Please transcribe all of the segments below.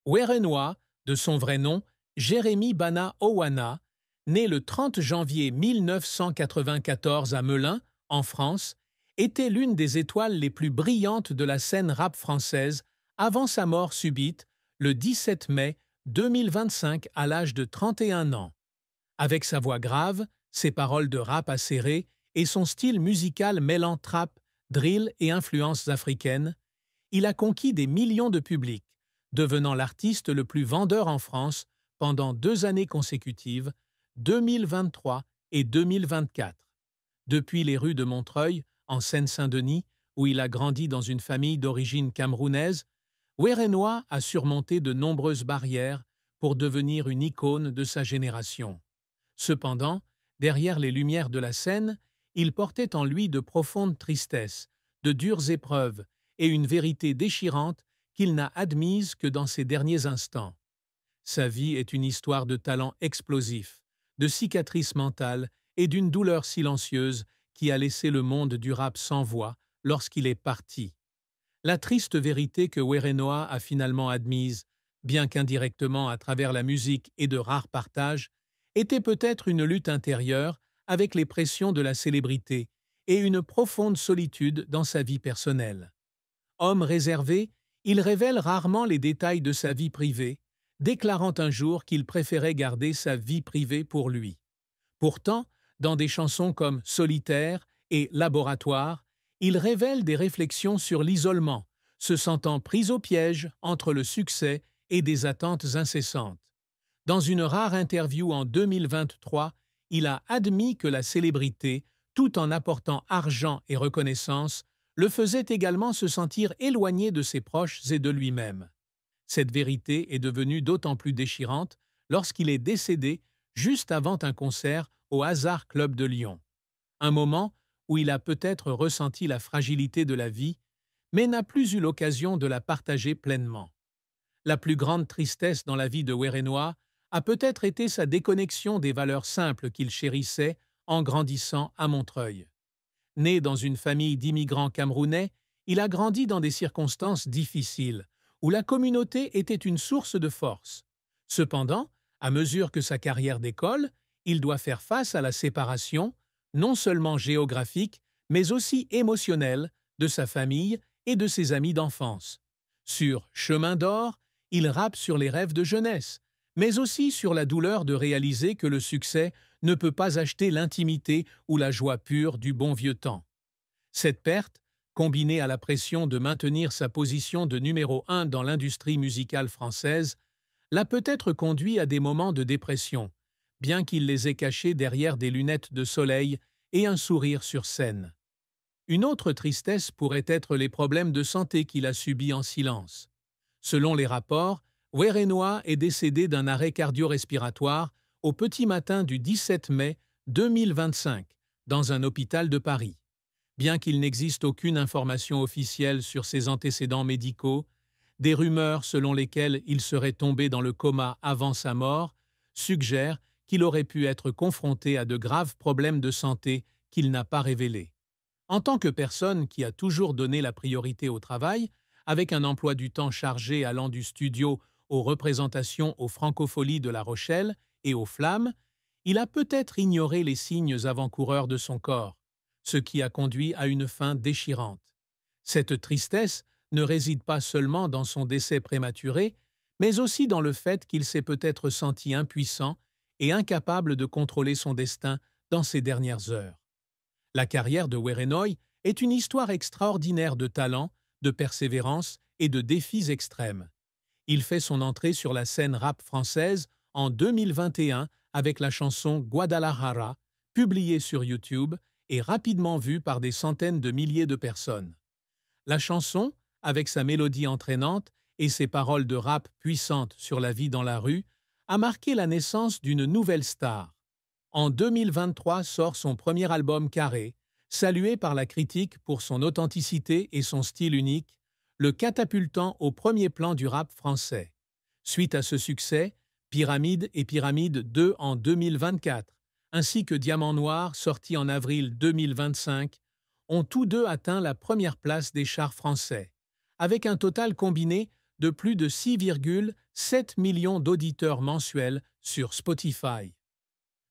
Werenoi, de son vrai nom, Jérémy Bana Owana, né le 30 janvier 1994 à Melun, en France, était l'une des étoiles les plus brillantes de la scène rap française avant sa mort subite, le 17 mai 2025 à l'âge de 31 ans. Avec sa voix grave, ses paroles de rap acérées et son style musical mêlant trap, drill et influences africaines, il a conquis des millions de publics, devenant l'artiste le plus vendeur en France pendant 2 années consécutives, 2023 et 2024. Depuis les rues de Montreuil, en Seine-Saint-Denis, où il a grandi dans une famille d'origine camerounaise, Werenoi a surmonté de nombreuses barrières pour devenir une icône de sa génération. Cependant, derrière les lumières de la scène, il portait en lui de profondes tristesses, de dures épreuves et une vérité déchirante qu'il n'a admise que dans ses derniers instants. Sa vie est une histoire de talent explosif, de cicatrices mentales et d'une douleur silencieuse qui a laissé le monde du rap sans voix lorsqu'il est parti. La triste vérité que Werenoi a finalement admise, bien qu'indirectement à travers la musique et de rares partages, était peut-être une lutte intérieure avec les pressions de la célébrité et une profonde solitude dans sa vie personnelle. Homme réservé, il révèle rarement les détails de sa vie privée, déclarant un jour qu'il préférait garder sa vie privée pour lui. Pourtant, dans des chansons comme Solitaire et Laboratoire, il révèle des réflexions sur l'isolement, se sentant pris au piège entre le succès et des attentes incessantes. Dans une rare interview en 2023, il a admis que la célébrité, tout en apportant argent et reconnaissance, le faisait également se sentir éloigné de ses proches et de lui-même. Cette vérité est devenue d'autant plus déchirante lorsqu'il est décédé juste avant un concert au Hasard Club de Lyon. Un moment où il a peut-être ressenti la fragilité de la vie, mais n'a plus eu l'occasion de la partager pleinement. La plus grande tristesse dans la vie de Werenoi a peut-être été sa déconnexion des valeurs simples qu'il chérissait en grandissant à Montreuil. Né dans une famille d'immigrants camerounais, il a grandi dans des circonstances difficiles, où la communauté était une source de force. Cependant, à mesure que sa carrière décolle, il doit faire face à la séparation, non seulement géographique, mais aussi émotionnelle, de sa famille et de ses amis d'enfance. Sur Chemin d'or, il rappe sur les rêves de jeunesse, mais aussi sur la douleur de réaliser que le succès ne peut pas acheter l'intimité ou la joie pure du bon vieux temps. Cette perte, combinée à la pression de maintenir sa position de numéro 1 dans l'industrie musicale française, l'a peut-être conduit à des moments de dépression, bien qu'il les ait cachés derrière des lunettes de soleil et un sourire sur scène. Une autre tristesse pourrait être les problèmes de santé qu'il a subis en silence. Selon les rapports, Werenoi est décédé d'un arrêt cardio-respiratoire au petit matin du 17 mai 2025 dans un hôpital de Paris. Bien qu'il n'existe aucune information officielle sur ses antécédents médicaux, des rumeurs selon lesquelles il serait tombé dans le coma avant sa mort suggèrent qu'il aurait pu être confronté à de graves problèmes de santé qu'il n'a pas révélés. En tant que personne qui a toujours donné la priorité au travail, avec un emploi du temps chargé allant du studio aux représentations aux Francopholies de La Rochelle et aux Flammes, il a peut-être ignoré les signes avant-coureurs de son corps, ce qui a conduit à une fin déchirante. Cette tristesse ne réside pas seulement dans son décès prématuré, mais aussi dans le fait qu'il s'est peut-être senti impuissant et incapable de contrôler son destin dans ses dernières heures. La carrière de Werenoi est une histoire extraordinaire de talent, de persévérance et de défis extrêmes. Il fait son entrée sur la scène rap française en 2021 avec la chanson Guadalajara, publiée sur YouTube et rapidement vue par des centaines de milliers de personnes. La chanson, avec sa mélodie entraînante et ses paroles de rap puissantes sur la vie dans la rue, a marqué la naissance d'une nouvelle star. En 2023 sort son premier album Carré, salué par la critique pour son authenticité et son style unique, le catapultant au premier plan du rap français. Suite à ce succès, Pyramide et Pyramide 2 en 2024, ainsi que Diamant Noir, sorti en avril 2025, ont tous deux atteint la première place des charts français, avec un total combiné de plus de 6,7 millions d'auditeurs mensuels sur Spotify.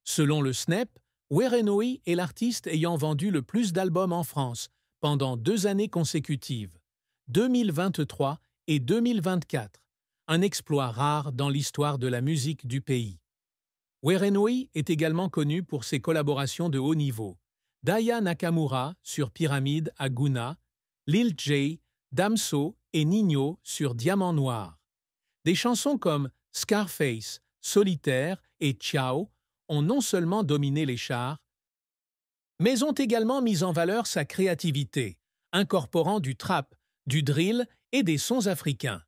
Selon le SNEP, Werenoi est l'artiste ayant vendu le plus d'albums en France pendant 2 années consécutives, 2023 et 2024, un exploit rare dans l'histoire de la musique du pays. Werenoi est également connu pour ses collaborations de haut niveau. Daya Nakamura sur Pyramide à Guna, Lil J, Damso et Ninho sur Diamant Noir. Des chansons comme Scarface, Solitaire et Ciao ont non seulement dominé les charts, mais ont également mis en valeur sa créativité, incorporant du trap, du drill et des sons africains.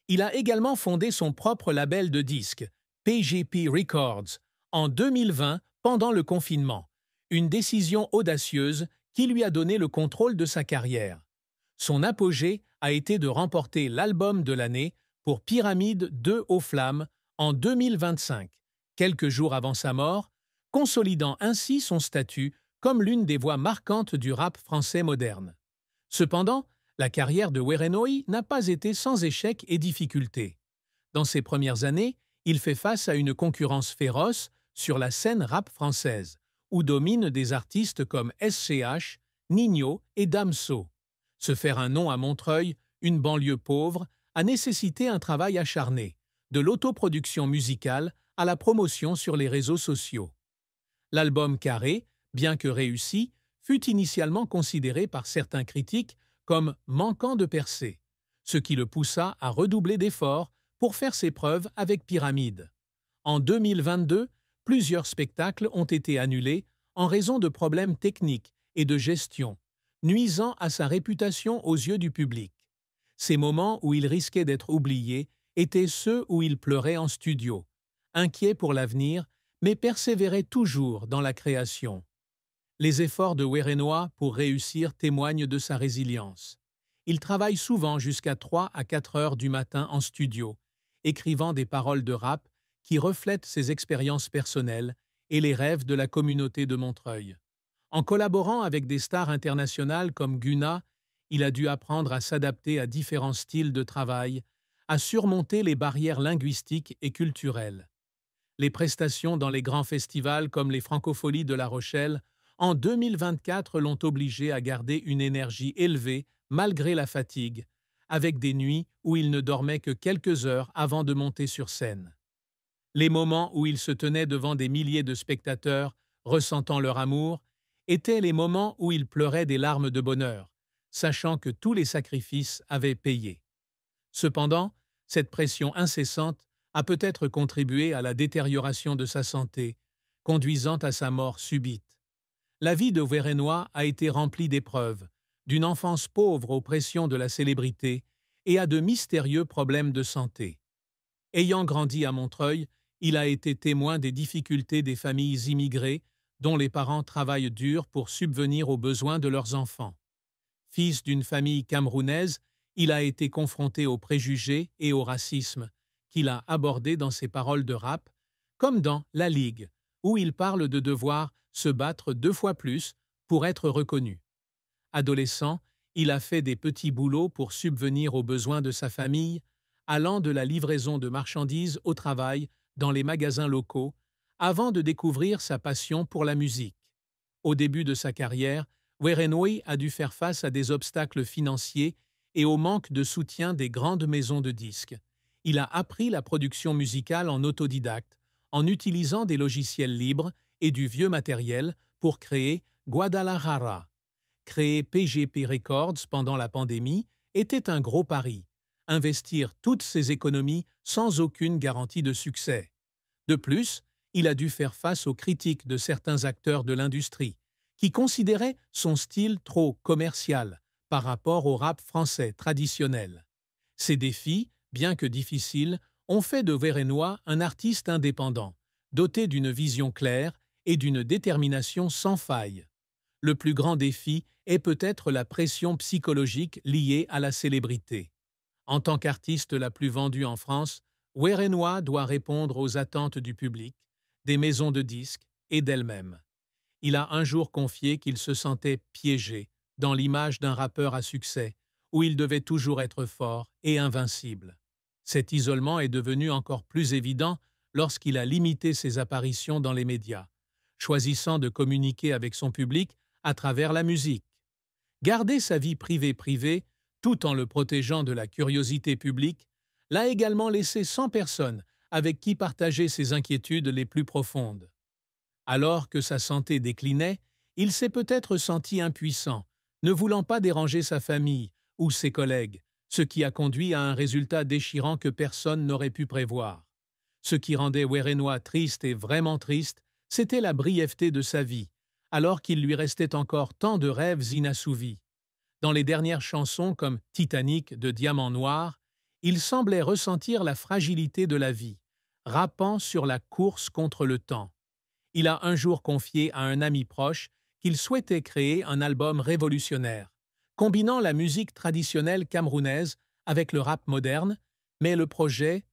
Il a également fondé son propre label de disques, PGP Records, en 2020 pendant le confinement, une décision audacieuse qui lui a donné le contrôle de sa carrière. Son apogée a été de remporter l'album de l'année pour Pyramide 2 aux Flammes en 2025, quelques jours avant sa mort, consolidant ainsi son statut comme l'une des voix marquantes du rap français moderne. Cependant, la carrière de Werenoi n'a pas été sans échecs et difficultés. Dans ses premières années, il fait face à une concurrence féroce sur la scène rap française, où dominent des artistes comme SCH, Ninho et Damso. Se faire un nom à Montreuil, une banlieue pauvre, a nécessité un travail acharné, de l'autoproduction musicale à la promotion sur les réseaux sociaux. L'album Carré, bien que réussi, fut initialement considéré par certains critiques comme manquant de percée, ce qui le poussa à redoubler d'efforts pour faire ses preuves avec Pyramide. En 2022, plusieurs spectacles ont été annulés en raison de problèmes techniques et de gestion, nuisant à sa réputation aux yeux du public. Ces moments où il risquait d'être oublié étaient ceux où il pleurait en studio, inquiet pour l'avenir, mais persévérait toujours dans la création. Les efforts de Werenoi pour réussir témoignent de sa résilience. Il travaille souvent jusqu'à 3 à 4 heures du matin en studio, écrivant des paroles de rap qui reflètent ses expériences personnelles et les rêves de la communauté de Montreuil. En collaborant avec des stars internationales comme Guna, il a dû apprendre à s'adapter à différents styles de travail, à surmonter les barrières linguistiques et culturelles. Les prestations dans les grands festivals comme les Francopholies de La Rochelle en 2024 l'ont obligé à garder une énergie élevée malgré la fatigue, avec des nuits où il ne dormait que quelques heures avant de monter sur scène. Les moments où il se tenait devant des milliers de spectateurs, ressentant leur amour, étaient les moments où il pleurait des larmes de bonheur, sachant que tous les sacrifices avaient payé. Cependant, cette pression incessante a peut-être contribué à la détérioration de sa santé, conduisant à sa mort subite. La vie de Werenoi a été remplie d'épreuves, d'une enfance pauvre aux pressions de la célébrité et à de mystérieux problèmes de santé. Ayant grandi à Montreuil, il a été témoin des difficultés des familles immigrées dont les parents travaillent dur pour subvenir aux besoins de leurs enfants. Fils d'une famille camerounaise, il a été confronté aux préjugés et au racisme, qu'il a abordé dans ses paroles de rap, comme dans La Ligue, où il parle de devoir se battre 2 fois plus pour être reconnu. Adolescent, il a fait des petits boulots pour subvenir aux besoins de sa famille, allant de la livraison de marchandises au travail dans les magasins locaux, avant de découvrir sa passion pour la musique. Au début de sa carrière, Werenoi a dû faire face à des obstacles financiers et au manque de soutien des grandes maisons de disques. Il a appris la production musicale en autodidacte, en utilisant des logiciels libres et du vieux matériel pour créer Guadalajara. Créer PGP Records pendant la pandémie était un gros pari, investir toutes ses économies sans aucune garantie de succès. De plus, il a dû faire face aux critiques de certains acteurs de l'industrie, qui considéraient son style trop commercial par rapport au rap français traditionnel. Ces défis, bien que difficiles, ont fait de Werenoi un artiste indépendant, doté d'une vision claire et d'une détermination sans faille. Le plus grand défi est peut-être la pression psychologique liée à la célébrité. En tant qu'artiste la plus vendue en France, Werenoi doit répondre aux attentes du public, des maisons de disques et d'elle-même. Il a un jour confié qu'il se sentait piégé dans l'image d'un rappeur à succès, où il devait toujours être fort et invincible. Cet isolement est devenu encore plus évident lorsqu'il a limité ses apparitions dans les médias, choisissant de communiquer avec son public à travers la musique. Garder sa vie privée, tout en le protégeant de la curiosité publique, l'a également laissé sans personne avec qui partager ses inquiétudes les plus profondes. Alors que sa santé déclinait, il s'est peut-être senti impuissant, ne voulant pas déranger sa famille ou ses collègues, ce qui a conduit à un résultat déchirant que personne n'aurait pu prévoir. Ce qui rendait Werenoi triste et vraiment triste, c'était la brièveté de sa vie, alors qu'il lui restait encore tant de rêves inassouvis. Dans les dernières chansons comme Titanic de Diamant Noir, il semblait ressentir la fragilité de la vie, rappant sur la course contre le temps. Il a un jour confié à un ami proche qu'il souhaitait créer un album révolutionnaire, combinant la musique traditionnelle camerounaise avec le rap moderne, mais le projet